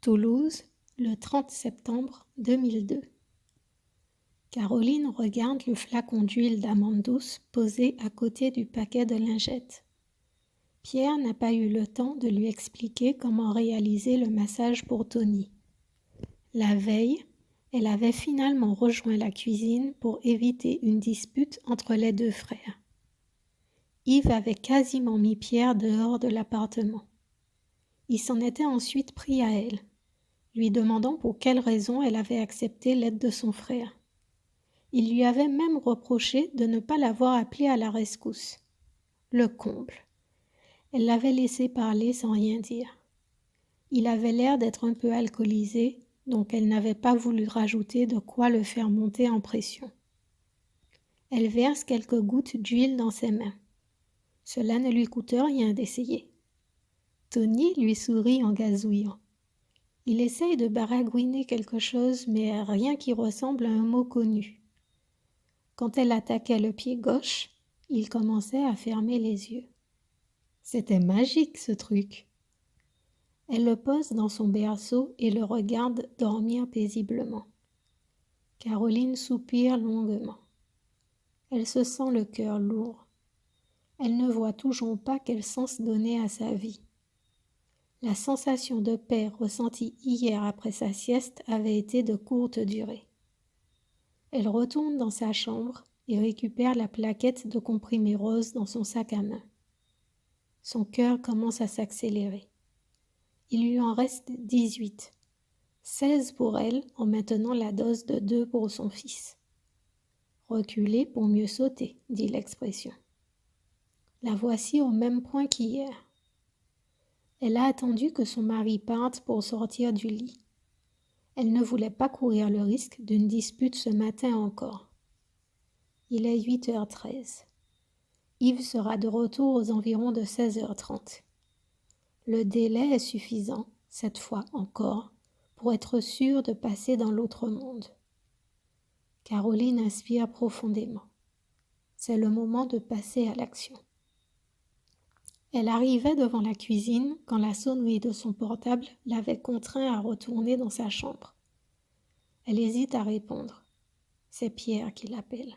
Toulouse, le 30 septembre 2002. Caroline regarde le flacon d'huile d'amande douce posé à côté du paquet de lingettes. Pierre n'a pas eu le temps de lui expliquer comment réaliser le massage pour Tony. La veille, elle avait finalement rejoint la cuisine pour éviter une dispute entre les deux frères. Yves avait quasiment mis Pierre dehors de l'appartement. Il s'en était ensuite pris à elle, lui demandant pour quelle raison elle avait accepté l'aide de son frère. Il lui avait même reproché de ne pas l'avoir appelé à la rescousse. Le comble. Elle l'avait laissé parler sans rien dire. Il avait l'air d'être un peu alcoolisé, donc elle n'avait pas voulu rajouter de quoi le faire monter en pression. Elle verse quelques gouttes d'huile dans ses mains. Cela ne lui coûte rien d'essayer. Tony lui sourit en gazouillant. Il essaye de baragouiner quelque chose, mais rien qui ressemble à un mot connu. Quand elle attaquait le pied gauche, il commençait à fermer les yeux. C'était magique ce truc. Elle le pose dans son berceau et le regarde dormir paisiblement. Caroline soupire longuement. Elle se sent le cœur lourd. Elle ne voit toujours pas quel sens donner à sa vie. La sensation de paix ressentie hier après sa sieste avait été de courte durée. Elle retourne dans sa chambre et récupère la plaquette de comprimés roses dans son sac à main. Son cœur commence à s'accélérer. Il lui en reste 18. 16 pour elle en maintenant la dose de 2 pour son fils. Reculer pour mieux sauter, dit l'expression. La voici au même point qu'hier. Elle a attendu que son mari parte pour sortir du lit. Elle ne voulait pas courir le risque d'une dispute ce matin encore. Il est 8h13. Yves sera de retour aux environs de 16h30. Le délai est suffisant, cette fois encore, pour être sûre de passer dans l'autre monde. Caroline inspire profondément. C'est le moment de passer à l'action. Elle arrivait devant la cuisine quand la sonnerie de son portable l'avait contraint à retourner dans sa chambre. Elle hésite à répondre. C'est Pierre qui l'appelle.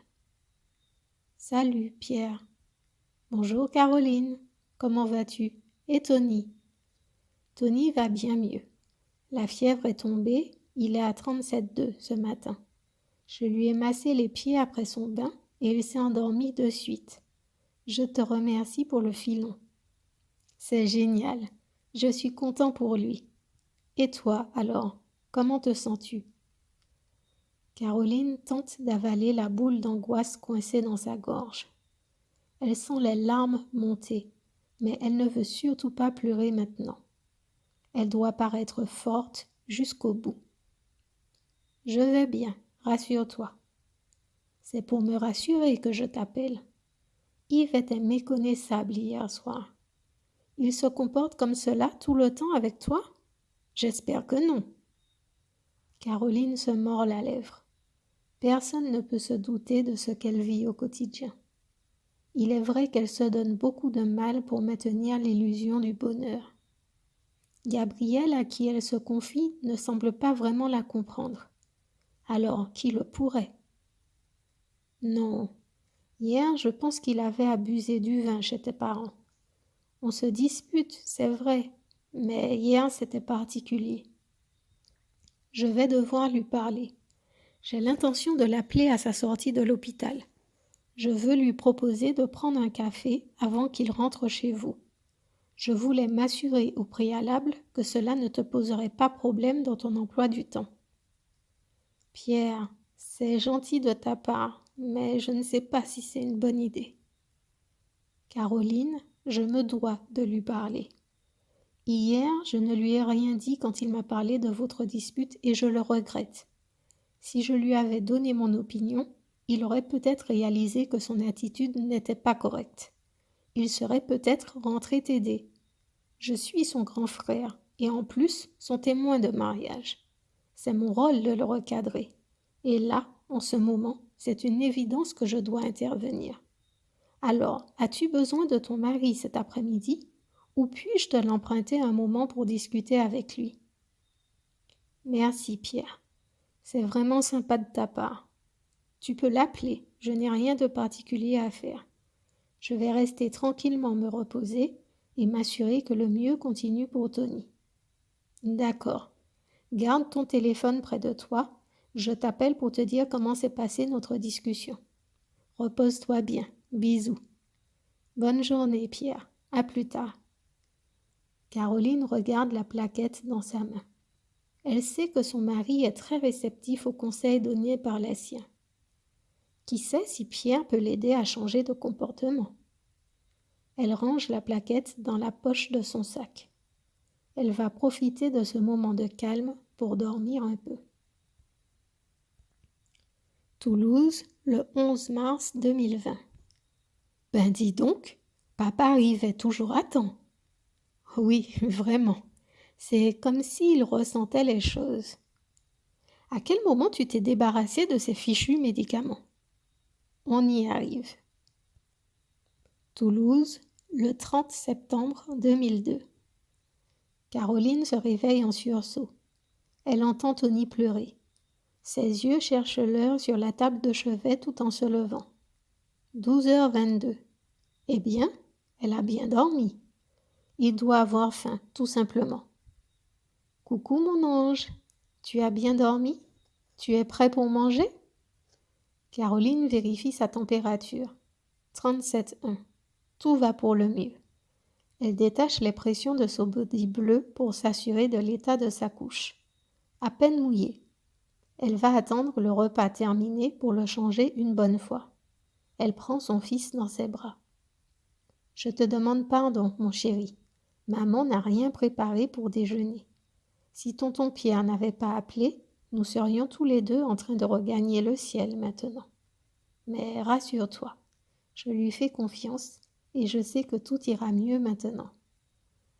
« Salut, Pierre. »« Bonjour, Caroline. Comment vas-tu ? Et Tony ?» Tony va bien mieux. La fièvre est tombée, il est à 37,2 ce matin. Je lui ai massé les pieds après son bain et il s'est endormi de suite. Je te remercie pour le filon. C'est génial. Je suis content pour lui. Et toi, alors, comment te sens-tu ? Caroline tente d'avaler la boule d'angoisse coincée dans sa gorge. Elle sent les larmes monter, mais elle ne veut surtout pas pleurer maintenant. Elle doit paraître forte jusqu'au bout. Je vais bien, rassure-toi. C'est pour me rassurer que je t'appelle. Yves était méconnaissable hier soir. Il se comporte comme cela tout le temps avec toi ? J'espère que non. Caroline se mord la lèvre. Personne ne peut se douter de ce qu'elle vit au quotidien. Il est vrai qu'elle se donne beaucoup de mal pour maintenir l'illusion du bonheur. Gabriel, à qui elle se confie, ne semble pas vraiment la comprendre. Alors, qui le pourrait ? Non. Hier, je pense qu'il avait abusé du vin chez tes parents. On se dispute, c'est vrai, mais hier c'était particulier. Je vais devoir lui parler. J'ai l'intention de l'appeler à sa sortie de l'hôpital. Je veux lui proposer de prendre un café avant qu'il rentre chez vous. Je voulais m'assurer au préalable que cela ne te poserait pas problème dans ton emploi du temps. Pierre, c'est gentil de ta part, mais je ne sais pas si c'est une bonne idée. Caroline, je me dois de lui parler. Hier, je ne lui ai rien dit quand il m'a parlé de votre dispute et je le regrette. Si je lui avais donné mon opinion, il aurait peut-être réalisé que son attitude n'était pas correcte. Il serait peut-être rentré t'aider. Je suis son grand frère et en plus son témoin de mariage. C'est mon rôle de le recadrer. Et là, en ce moment, c'est une évidence que je dois intervenir. Alors, as-tu besoin de ton mari cet après-midi ? Ou puis-je te l'emprunter un moment pour discuter avec lui ? Merci, Pierre. C'est vraiment sympa de ta part. Tu peux l'appeler, je n'ai rien de particulier à faire. Je vais rester tranquillement me reposer et m'assurer que le mieux continue pour Tony. D'accord. Garde ton téléphone près de toi. Je t'appelle pour te dire comment s'est passée notre discussion. Repose-toi bien. Bisous. Bonne journée, Pierre. À plus tard. Caroline regarde la plaquette dans sa main. Elle sait que son mari est très réceptif aux conseils donnés par les siens. Qui sait si Pierre peut l'aider à changer de comportement? Elle range la plaquette dans la poche de son sac. Elle va profiter de ce moment de calme pour dormir un peu. Toulouse, le 11 mars 2020. Ben dis donc, papa arrivait toujours à temps. Oui, vraiment. C'est comme s'il ressentait les choses. À quel moment tu t'es débarrassé de ces fichus médicaments? On y arrive. Toulouse, le 30 septembre 2002. Caroline se réveille en sursaut. Elle entend Tony pleurer. Ses yeux cherchent l'heure sur la table de chevet tout en se levant. 12h22. Eh bien, elle a bien dormi. Il doit avoir faim, tout simplement. Coucou mon ange, tu as bien dormi? Tu es prêt pour manger? Caroline vérifie sa température. 37,1. Tout va pour le mieux. Elle détache les pressions de son body bleu pour s'assurer de l'état de sa couche. À peine mouillée. Elle va attendre le repas terminé pour le changer une bonne fois. Elle prend son fils dans ses bras. Je te demande pardon, mon chéri. Maman n'a rien préparé pour déjeuner. Si tonton Pierre n'avait pas appelé, nous serions tous les deux en train de regagner le ciel maintenant. Mais rassure-toi, je lui fais confiance et je sais que tout ira mieux maintenant.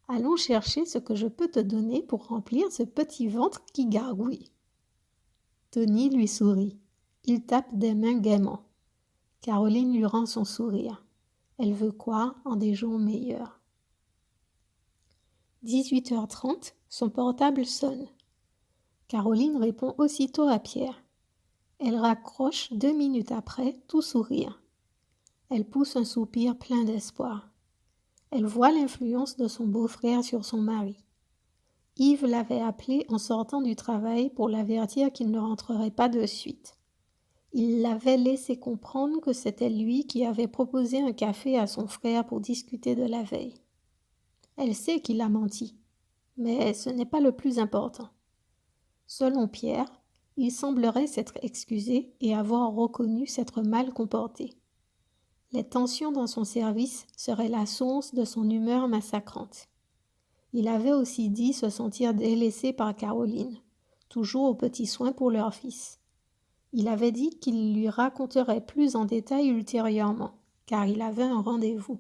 Allons chercher ce que je peux te donner pour remplir ce petit ventre qui gargouille. Tony lui sourit. Il tape des mains gaiement. Caroline lui rend son sourire. Elle veut croire en des jours meilleurs. 18h30, son portable sonne. Caroline répond aussitôt à Pierre. Elle raccroche 2 minutes après, tout sourire. Elle pousse un soupir plein d'espoir. Elle voit l'influence de son beau-frère sur son mari. Yves l'avait appelé en sortant du travail pour l'avertir qu'il ne rentrerait pas de suite. Il l'avait laissé comprendre que c'était lui qui avait proposé un café à son frère pour discuter de la veille. Elle sait qu'il a menti, mais ce n'est pas le plus important. Selon Pierre, il semblerait s'être excusé et avoir reconnu s'être mal comporté. Les tensions dans son service seraient la source de son humeur massacrante. Il avait aussi dit se sentir délaissé par Caroline, toujours aux petits soins pour leur fils. Il avait dit qu'il lui raconterait plus en détail ultérieurement, car il avait un rendez-vous.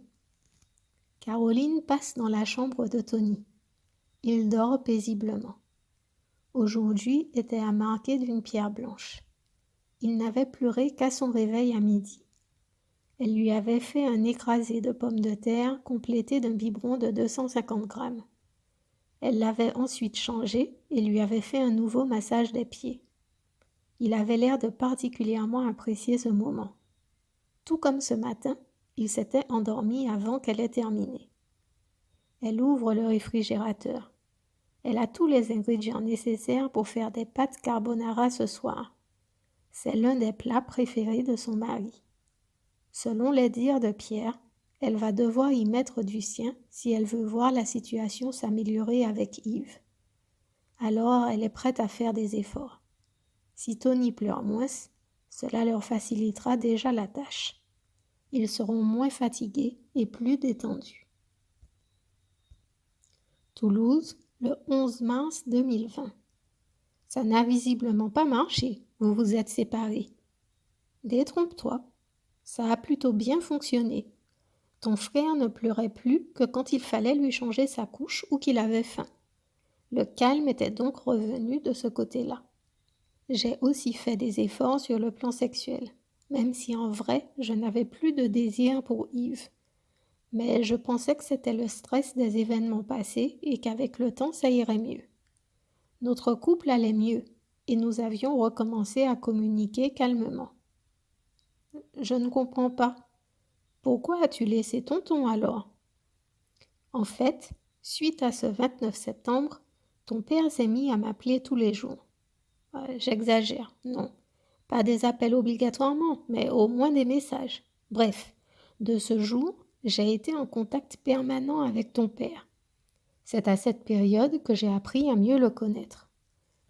Caroline passe dans la chambre de Tony. Il dort paisiblement. Aujourd'hui était à marquer d'une pierre blanche. Il n'avait pleuré qu'à son réveil à midi. Elle lui avait fait un écrasé de pommes de terre complété d'un biberon de 250 grammes. Elle l'avait ensuite changé et lui avait fait un nouveau massage des pieds. Il avait l'air de particulièrement apprécier ce moment. Tout comme ce matin, il s'était endormi avant qu'elle ait terminé. Elle ouvre le réfrigérateur. Elle a tous les ingrédients nécessaires pour faire des pâtes carbonara ce soir. C'est l'un des plats préférés de son mari. Selon les dires de Pierre, elle va devoir y mettre du sien si elle veut voir la situation s'améliorer avec Yves. Alors elle est prête à faire des efforts. Si Tony pleure moins, cela leur facilitera déjà la tâche. Ils seront moins fatigués et plus détendus. Toulouse, le 11 mars 2020. Ça n'a visiblement pas marché, vous vous êtes séparés. Détrompe-toi, ça a plutôt bien fonctionné. Ton frère ne pleurait plus que quand il fallait lui changer sa couche ou qu'il avait faim. Le calme était donc revenu de ce côté-là. J'ai aussi fait des efforts sur le plan sexuel, même si en vrai je n'avais plus de désir pour Yves. Mais je pensais que c'était le stress des événements passés et qu'avec le temps ça irait mieux. Notre couple allait mieux et nous avions recommencé à communiquer calmement. Je ne comprends pas. Pourquoi as-tu laissé tonton alors? En fait, suite à ce 29 septembre, ton père s'est mis à m'appeler tous les jours. J'exagère, non. Pas des appels obligatoirement, mais au moins des messages. Bref, de ce jour, j'ai été en contact permanent avec ton père. C'est à cette période que j'ai appris à mieux le connaître.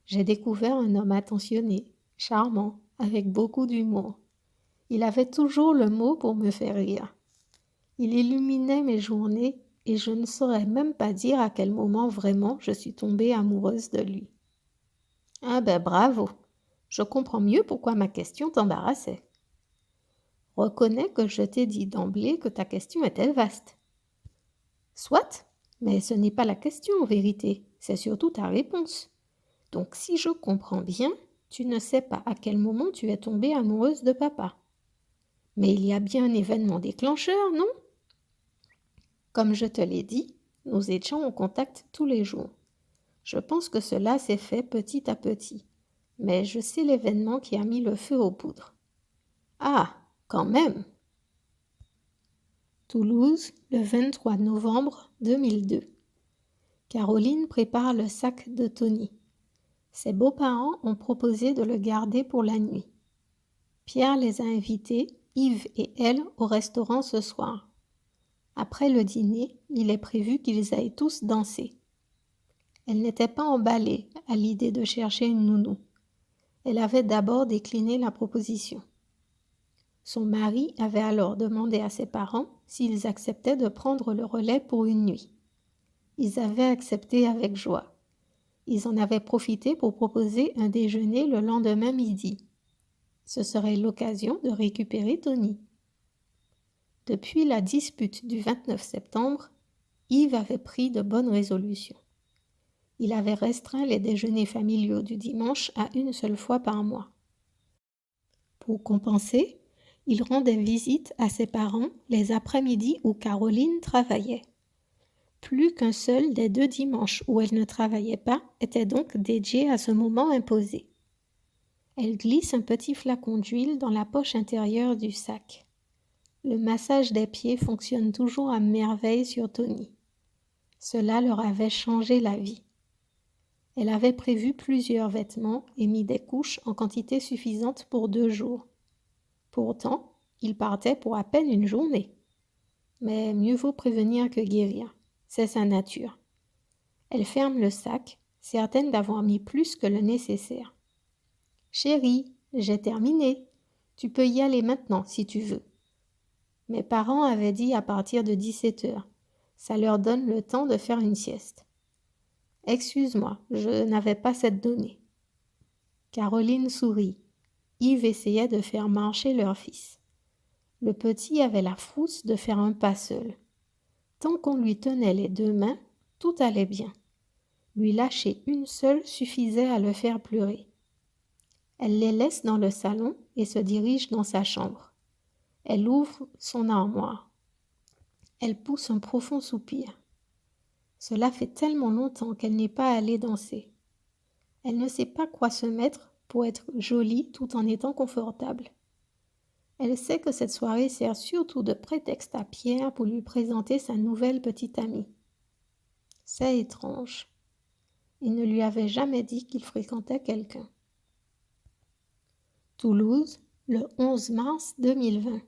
J'ai découvert un homme attentionné, charmant, avec beaucoup d'humour. Il avait toujours le mot pour me faire rire. Il illuminait mes journées et je ne saurais même pas dire à quel moment vraiment je suis tombée amoureuse de lui. Ah ben bravo! Je comprends mieux pourquoi ma question t'embarrassait. Reconnais que je t'ai dit d'emblée que ta question était vaste. Soit, mais ce n'est pas la question en vérité, c'est surtout ta réponse. Donc si je comprends bien, tu ne sais pas à quel moment tu es tombée amoureuse de papa. Mais il y a bien un événement déclencheur, non? Comme je te l'ai dit, nous étions en contact tous les jours. Je pense que cela s'est fait petit à petit, mais je sais l'événement qui a mis le feu aux poudres. Ah, quand même! Toulouse, le 23 novembre 2002. Caroline prépare le sac de Tony. Ses beaux-parents ont proposé de le garder pour la nuit. Pierre les a invités, Yves et elle, au restaurant ce soir. Après le dîner, il est prévu qu'ils aillent tous danser. Elle n'était pas emballée à l'idée de chercher une nounou. Elle avait d'abord décliné la proposition. Son mari avait alors demandé à ses parents s'ils acceptaient de prendre le relais pour une nuit. Ils avaient accepté avec joie. Ils en avaient profité pour proposer un déjeuner le lendemain midi. Ce serait l'occasion de récupérer Tony. Depuis la dispute du 29 septembre, Yves avait pris de bonnes résolutions. Il avait restreint les déjeuners familiaux du dimanche à une seule fois par mois. Pour compenser, il rendait visite à ses parents les après-midi où Caroline travaillait. Plus qu'un seul des 2 dimanches où elle ne travaillait pas était donc dédié à ce moment imposé. Elle glisse un petit flacon d'huile dans la poche intérieure du sac. Le massage des pieds fonctionne toujours à merveille sur Tony. Cela leur avait changé la vie. Elle avait prévu plusieurs vêtements et mis des couches en quantité suffisante pour 2 jours. Pourtant, il partait pour à peine une journée. Mais mieux vaut prévenir que guérir. C'est sa nature. Elle ferme le sac, certaine d'avoir mis plus que le nécessaire. « Chérie, j'ai terminé. Tu peux y aller maintenant si tu veux. » Mes parents avaient dit à partir de 17 heures. Ça leur donne le temps de faire une sieste. Excuse-moi, je n'avais pas cette donnée. Caroline sourit. Yves essayait de faire marcher leur fils. Le petit avait la frousse de faire un pas seul. Tant qu'on lui tenait les 2 mains, tout allait bien. Lui lâcher une seule suffisait à le faire pleurer. Elle les laisse dans le salon et se dirige dans sa chambre. Elle ouvre son armoire. Elle pousse un profond soupir. Cela fait tellement longtemps qu'elle n'est pas allée danser. Elle ne sait pas quoi se mettre pour être jolie tout en étant confortable. Elle sait que cette soirée sert surtout de prétexte à Pierre pour lui présenter sa nouvelle petite amie. C'est étrange. Il ne lui avait jamais dit qu'il fréquentait quelqu'un. Toulouse, le 11 mars 2020.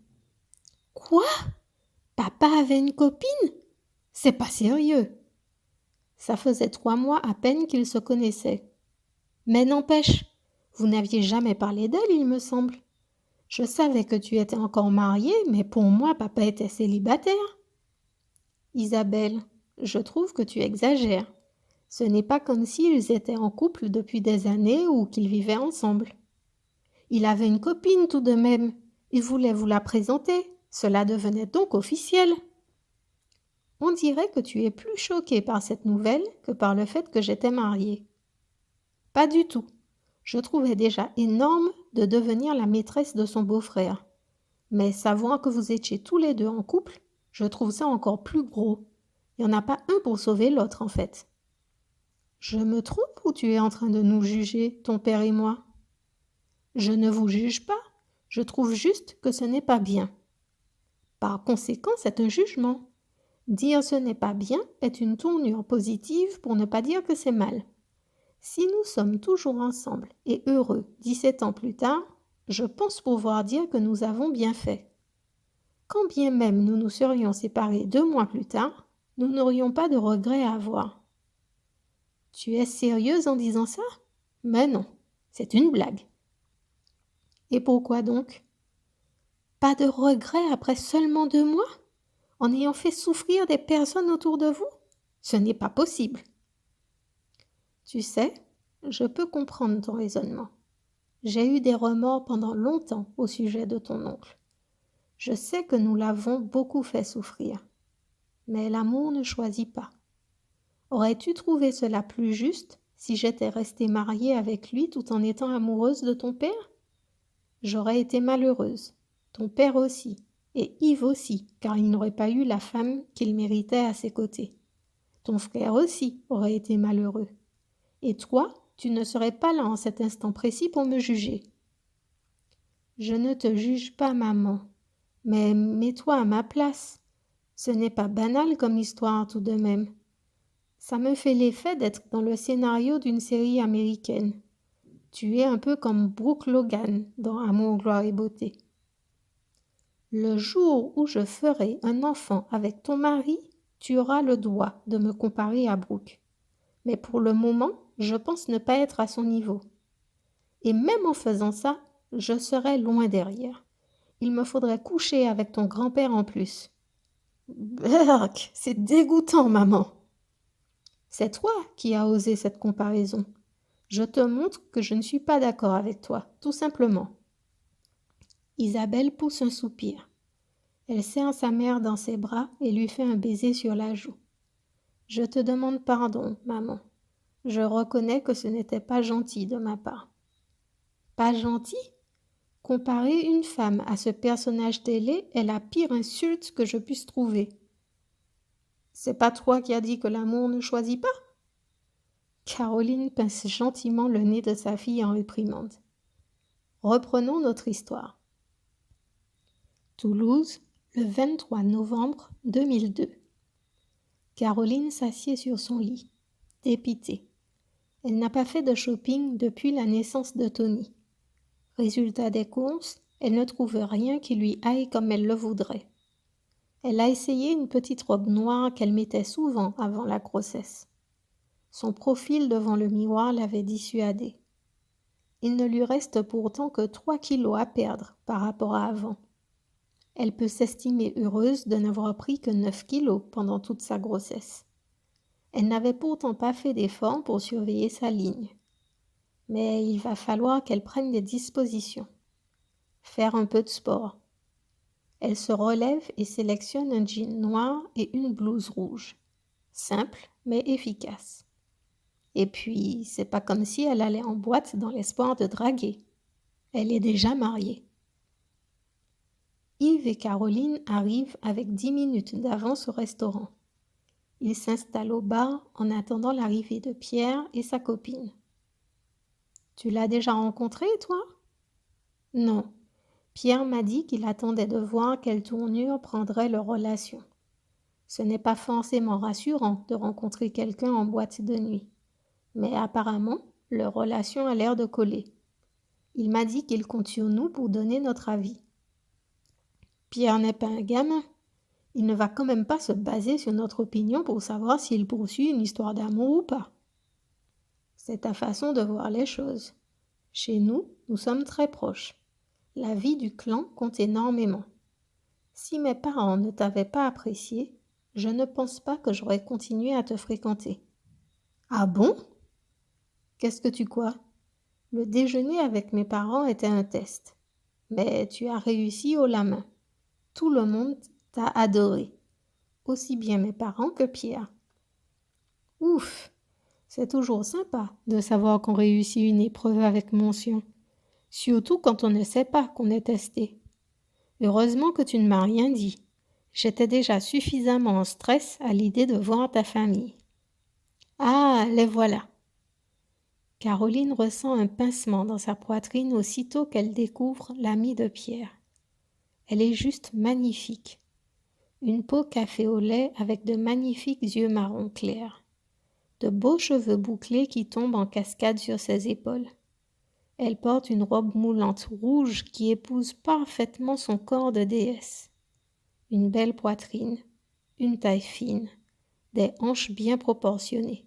Quoi? Papa avait une copine? C'est pas sérieux. Ça faisait 3 mois à peine qu'ils se connaissaient. Mais n'empêche, vous n'aviez jamais parlé d'elle, il me semble. Je savais que tu étais encore mariée, mais pour moi, papa était célibataire. Isabelle, je trouve que tu exagères. Ce n'est pas comme s'ils étaient en couple depuis des années ou qu'ils vivaient ensemble. Il avait une copine tout de même. Il voulait vous la présenter. Cela devenait donc officiel. On dirait que tu es plus choquée par cette nouvelle que par le fait que j'étais mariée. Pas du tout. Je trouvais déjà énorme de devenir la maîtresse de son beau-frère. Mais savoir que vous étiez tous les 2 en couple, je trouve ça encore plus gros. Il n'y en a pas un pour sauver l'autre, en fait. Je me trompe ou tu es en train de nous juger, ton père et moi? Je ne vous juge pas, je trouve juste que ce n'est pas bien. Par conséquent, c'est un jugement. Dire ce n'est pas bien est une tournure positive pour ne pas dire que c'est mal. Si nous sommes toujours ensemble et heureux 17 ans plus tard, je pense pouvoir dire que nous avons bien fait. Quand bien même nous nous serions séparés 2 mois plus tard, nous n'aurions pas de regrets à avoir. Tu es sérieuse en disant ça? Mais non, c'est une blague. Et pourquoi donc? Pas de regrets après seulement 2 mois? En ayant fait souffrir des personnes autour de vous? Ce n'est pas possible. Tu sais, je peux comprendre ton raisonnement. J'ai eu des remords pendant longtemps au sujet de ton oncle. Je sais que nous l'avons beaucoup fait souffrir. Mais l'amour ne choisit pas. Aurais-tu trouvé cela plus juste si j'étais restée mariée avec lui tout en étant amoureuse de ton père? J'aurais été malheureuse, ton père aussi, et Yves aussi, car il n'aurait pas eu la femme qu'il méritait à ses côtés. Ton frère aussi aurait été malheureux. Et toi, tu ne serais pas là en cet instant précis pour me juger. Je ne te juge pas, maman, mais mets-toi à ma place. Ce n'est pas banal comme histoire tout de même. Ça me fait l'effet d'être dans le scénario d'une série américaine. Tu es un peu comme Brooke Logan dans Amour, gloire et beauté. Le jour où je ferai un enfant avec ton mari, tu auras le droit de me comparer à Brooke. Mais pour le moment, je pense ne pas être à son niveau. Et même en faisant ça, je serai loin derrière. Il me faudrait coucher avec ton grand-père en plus. Berk, c'est dégoûtant, maman. C'est toi qui as osé cette comparaison. Je te montre que je ne suis pas d'accord avec toi, tout simplement. Isabelle pousse un soupir. Elle serre sa mère dans ses bras et lui fait un baiser sur la joue. Je te demande pardon, maman. Je reconnais que ce n'était pas gentil de ma part. Pas gentil? Comparer une femme à ce personnage télé est la pire insulte que je puisse trouver. C'est pas toi qui as dit que l'amour ne choisit pas? Caroline pince gentiment le nez de sa fille en réprimande. Reprenons notre histoire. Toulouse, le 23 novembre 2002. Caroline s'assied sur son lit, dépitée. Elle n'a pas fait de shopping depuis la naissance de Tony. Résultat des courses, elle ne trouve rien qui lui aille comme elle le voudrait. Elle a essayé une petite robe noire qu'elle mettait souvent avant la grossesse. Son profil devant le miroir l'avait dissuadée. Il ne lui reste pourtant que 3 kilos à perdre par rapport à avant. Elle peut s'estimer heureuse de n'avoir pris que 9 kilos pendant toute sa grossesse. Elle n'avait pourtant pas fait d'efforts pour surveiller sa ligne. Mais il va falloir qu'elle prenne des dispositions. Faire un peu de sport. Elle se relève et sélectionne un jean noir et une blouse rouge. Simple, mais efficace. Et puis, c'est pas comme si elle allait en boîte dans l'espoir de draguer. Elle est déjà mariée. Yves et Caroline arrivent avec 10 minutes d'avance au restaurant. Ils s'installent au bar en attendant l'arrivée de Pierre et sa copine. Tu l'as déjà rencontré, toi? Non. Pierre m'a dit qu'il attendait de voir quelle tournure prendrait leur relation. Ce n'est pas forcément rassurant de rencontrer quelqu'un en boîte de nuit. Mais apparemment, leur relation a l'air de coller. Il m'a dit qu'il compte sur nous pour donner notre avis. Pierre n'est pas un gamin. Il ne va quand même pas se baser sur notre opinion pour savoir s'il poursuit une histoire d'amour ou pas. C'est ta façon de voir les choses. Chez nous, nous sommes très proches. La vie du clan compte énormément. Si mes parents ne t'avaient pas apprécié, je ne pense pas que j'aurais continué à te fréquenter. Ah bon? Qu'est-ce que tu crois? Le déjeuner avec mes parents était un test. Mais tu as réussi haut la main. Tout le monde t'a adoré. Aussi bien mes parents que Pierre. Ouf! C'est toujours sympa de savoir qu'on réussit une épreuve avec mention. Surtout quand on ne sait pas qu'on est testé. Heureusement que tu ne m'as rien dit. J'étais déjà suffisamment en stress à l'idée de voir ta famille. Ah, les voilà. Caroline ressent un pincement dans sa poitrine aussitôt qu'elle découvre l'amie de Pierre. Elle est juste magnifique. Une peau café au lait avec de magnifiques yeux marron clairs. De beaux cheveux bouclés qui tombent en cascade sur ses épaules. Elle porte une robe moulante rouge qui épouse parfaitement son corps de déesse. Une belle poitrine, une taille fine, des hanches bien proportionnées.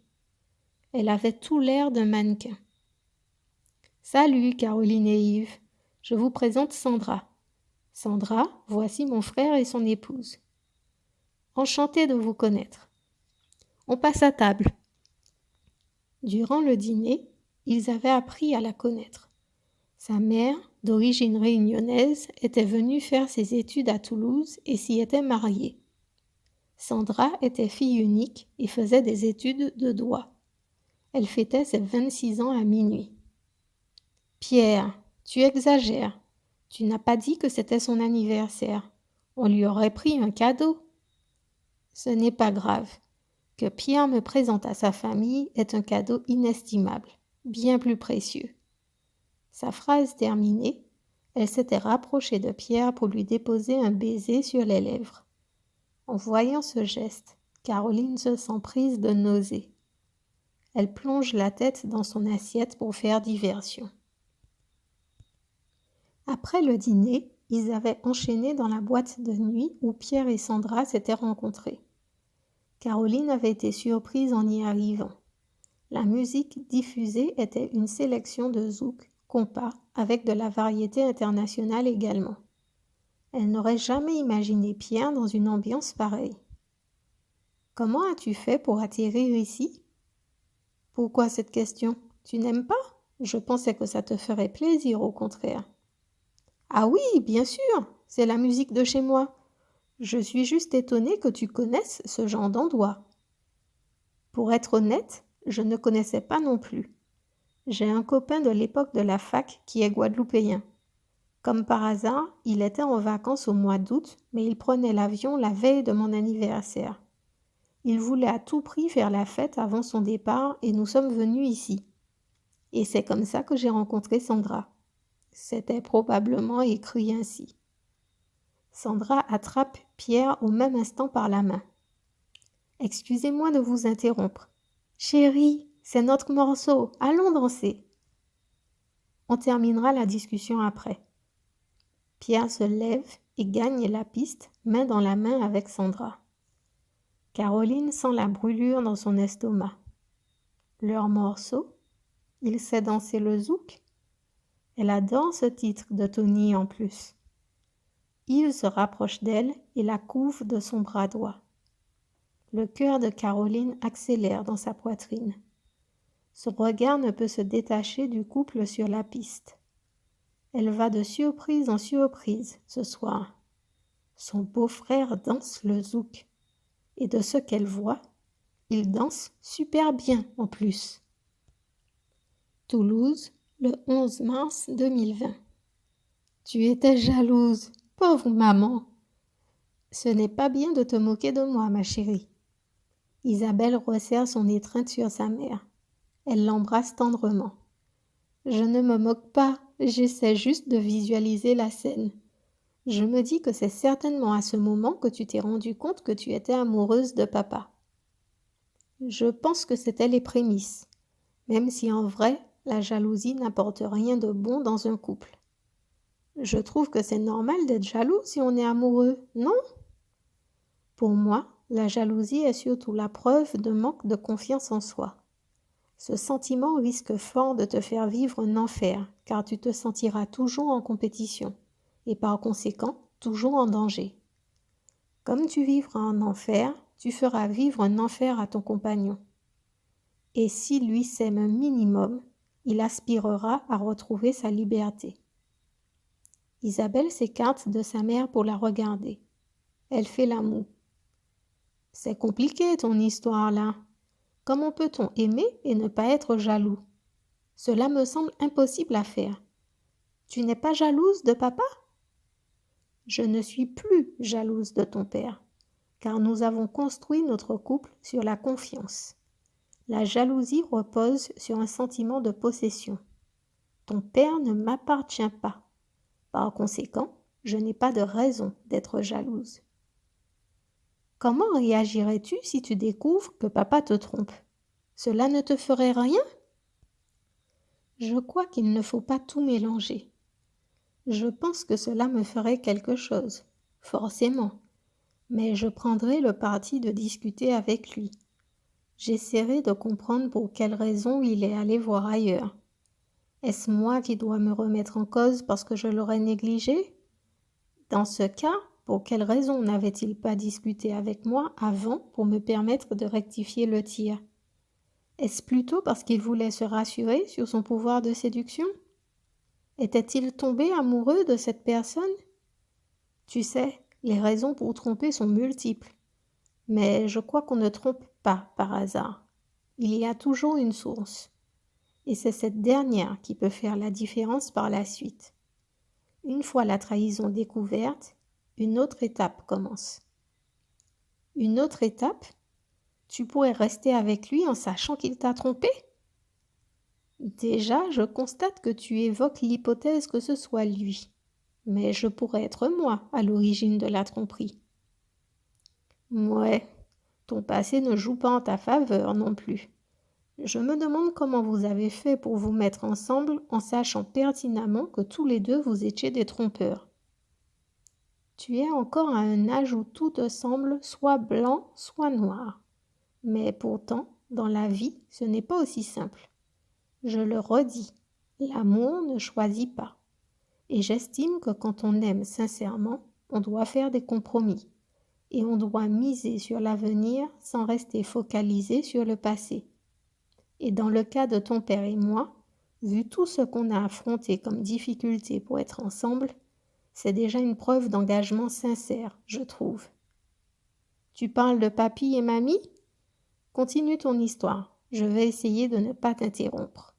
Elle avait tout l'air d'un mannequin. « Salut Caroline et Yves, je vous présente Sandra. Sandra, voici mon frère et son épouse. Enchantée de vous connaître. On passe à table. » Durant le dîner, ils avaient appris à la connaître. Sa mère, d'origine réunionnaise, était venue faire ses études à Toulouse et s'y était mariée. Sandra était fille unique et faisait des études de droit. Elle fêtait ses 26 ans à minuit. « Pierre, tu exagères. Tu n'as pas dit que c'était son anniversaire. On lui aurait pris un cadeau. » « Ce n'est pas grave. Que Pierre me présente à sa famille est un cadeau inestimable, bien plus précieux. » Sa phrase terminée, elle s'était rapprochée de Pierre pour lui déposer un baiser sur les lèvres. En voyant ce geste, Caroline se sent prise de nausée. Elle plonge la tête dans son assiette pour faire diversion. Après le dîner, ils avaient enchaîné dans la boîte de nuit où Pierre et Sandra s'étaient rencontrés. Caroline avait été surprise en y arrivant. La musique diffusée était une sélection de zouk, compas, avec de la variété internationale également. Elle n'aurait jamais imaginé Pierre dans une ambiance pareille. « Comment as-tu fait pour atterrir ici ?»« Pourquoi cette question ? Tu n'aimes pas ? Je pensais que ça te ferait plaisir, au contraire. »« Ah oui, bien sûr, c'est la musique de chez moi. Je suis juste étonnée que tu connaisses ce genre d'endroit. » Pour être honnête, je ne connaissais pas non plus. J'ai un copain de l'époque de la fac qui est guadeloupéen. Comme par hasard, il était en vacances au mois d'août, mais il prenait l'avion la veille de mon anniversaire. Il voulait à tout prix faire la fête avant son départ et nous sommes venus ici. Et c'est comme ça que j'ai rencontré Sandra. C'était probablement écrit ainsi. Sandra attrape Pierre au même instant par la main. « Excusez-moi de vous interrompre. Chérie, c'est notre morceau, allons danser. » On terminera la discussion après. Pierre se lève et gagne la piste, main dans la main avec Sandra. Caroline sent la brûlure dans son estomac. Leur morceau, il sait danser le zouk. Elle adore ce titre de Tony en plus. Yves se rapproche d'elle et la couve de son bras droit. Le cœur de Caroline accélère dans sa poitrine. Son regard ne peut se détacher du couple sur la piste. Elle va de surprise en surprise ce soir. Son beau-frère danse le zouk. Et de ce qu'elle voit, il danse super bien en plus. Toulouse, le 11 mars 2020. Tu étais jalouse, pauvre maman. Ce n'est pas bien de te moquer de moi, ma chérie. Isabelle resserre son étreinte sur sa mère. Elle l'embrasse tendrement. Je ne me moque pas, j'essaie juste de visualiser la scène. Je me dis que c'est certainement à ce moment que tu t'es rendu compte que tu étais amoureuse de papa. Je pense que c'était les prémices, même si en vrai, la jalousie n'apporte rien de bon dans un couple. Je trouve que c'est normal d'être jaloux si on est amoureux, non ? Pour moi, la jalousie est surtout la preuve de manque de confiance en soi. Ce sentiment risque fort de te faire vivre un enfer, car tu te sentiras toujours en compétition, et par conséquent, toujours en danger. Comme tu vivras un enfer, tu feras vivre un enfer à ton compagnon. Et si lui s'aime un minimum, il aspirera à retrouver sa liberté. Isabelle s'écarte de sa mère pour la regarder. Elle fait la moue. C'est compliqué ton histoire là. Comment peut-on aimer et ne pas être jaloux ? Cela me semble impossible à faire. Tu n'es pas jalouse de papa ? Je ne suis plus jalouse de ton père, car nous avons construit notre couple sur la confiance. La jalousie repose sur un sentiment de possession. Ton père ne m'appartient pas. Par conséquent, je n'ai pas de raison d'être jalouse. Comment réagirais-tu si tu découvres que papa te trompe? Cela ne te ferait rien? Je crois qu'il ne faut pas tout mélanger. Je pense que cela me ferait quelque chose, forcément, mais je prendrai le parti de discuter avec lui. J'essaierai de comprendre pour quelle raison il est allé voir ailleurs. Est-ce moi qui dois me remettre en cause parce que je l'aurais négligé? Dans ce cas, pour quelle raison n'avait-il pas discuté avec moi avant pour me permettre de rectifier le tir? Est-ce plutôt parce qu'il voulait se rassurer sur son pouvoir de séduction? Était-il tombé amoureux de cette personne? Tu sais, les raisons pour tromper sont multiples, mais je crois qu'on ne trompe pas par hasard. Il y a toujours une source, et c'est cette dernière qui peut faire la différence par la suite. Une fois la trahison découverte, une autre étape commence. Une autre étape? Tu pourrais rester avec lui en sachant qu'il t'a trompé? Déjà, je constate que tu évoques l'hypothèse que ce soit lui, mais je pourrais être moi à l'origine de la tromperie. Ouais, ton passé ne joue pas en ta faveur non plus. Je me demande comment vous avez fait pour vous mettre ensemble en sachant pertinemment que tous les deux vous étiez des trompeurs. Tu es encore à un âge où tout te semble soit blanc, soit noir. Mais pourtant, dans la vie, ce n'est pas aussi simple. Je le redis, l'amour ne choisit pas. Et j'estime que quand on aime sincèrement, on doit faire des compromis. Et on doit miser sur l'avenir sans rester focalisé sur le passé. Et dans le cas de ton père et moi, vu tout ce qu'on a affronté comme difficulté pour être ensemble, c'est déjà une preuve d'engagement sincère, je trouve. Tu parles de papy et mamie? Continue ton histoire, je vais essayer de ne pas t'interrompre.